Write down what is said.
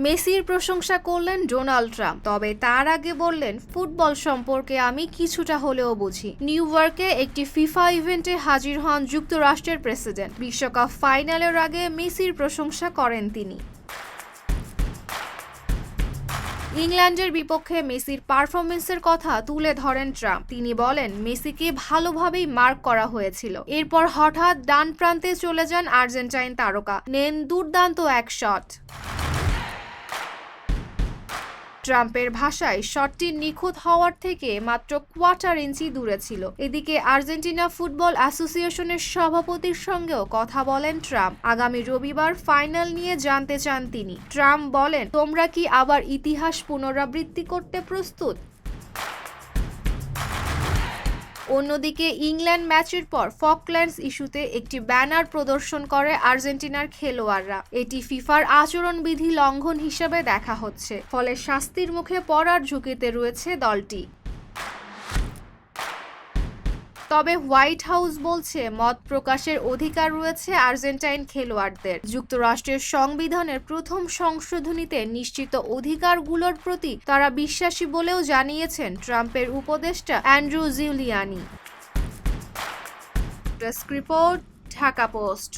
মেসির প্রশংসা করলেন ডোনাল্ড ট্রাম্প, তবে তার আগে বললেন ফুটবল সম্পর্কে আমি কিছুটা হলেও বুঝি। নিউ ইয়র্কে একটি ফিফা ইভেন্টে হাজির হন যুক্তরাষ্ট্রের প্রেসিডেন্ট। বিশ্বকাপ ফাইনালের আগে মেসির প্রশংসা করেন তিনি। ইংল্যান্ডের বিপক্ষে মেসির পারফরমেন্সের কথা তুলে ধরেন ট্রাম্প। তিনি বলেন, মেসিকে ভালোভাবেই মার্ক করা হয়েছিল। এরপর হঠাৎ ডান প্রান্তে চলে যান আর্জেন্টাইন তারকা, নেন দুর্দান্ত এক শট। ট্রাম্পের ভাষায় শটটি নিখুঁত হওয়ার থেকে মাত্র কোয়ার্টার ইঞ্চি দূরে ছিল। এদিকে আর্জেন্টিনা ফুটবল অ্যাসোসিয়েশনের সভাপতির সঙ্গেও কথা বলেন ট্রাম্প। আগামী রবিবার ফাইনাল নিয়ে জানতে চান তিনি। ট্রাম্প বলেন, তোমরা কি আবার ইতিহাস পুনরাবৃত্তি করতে প্রস্তুত? অন্যদিকে ইংল্যান্ড ম্যাচের পর ফকল্যান্ডস ইস্যুতে একটি ব্যানার প্রদর্শন করে আর্জেন্টিনার খেলোয়াড়রা। এটি ফিফার আচরণবিধি লঙ্ঘন হিসেবে দেখা হচ্ছে, ফলে শাস্তির মুখে পড়ার ঝুঁকিতে রয়েছে দলটি। তবে হোয়াইট হাউস বলছে, মত প্রকাশের অধিকার রয়েছে আর্জেন্টাইন খেলোয়াড়দের। যুক্তরাষ্ট্রের সংবিধানের প্রথম সংশোধনীতে নিশ্চিত অধিকারগুলোর প্রতি তারা বিশ্বাসী বলেও জানিয়েছেন ট্রাম্পের উপদেষ্টা Andrew Giuliani. Desk report, Dhaka post.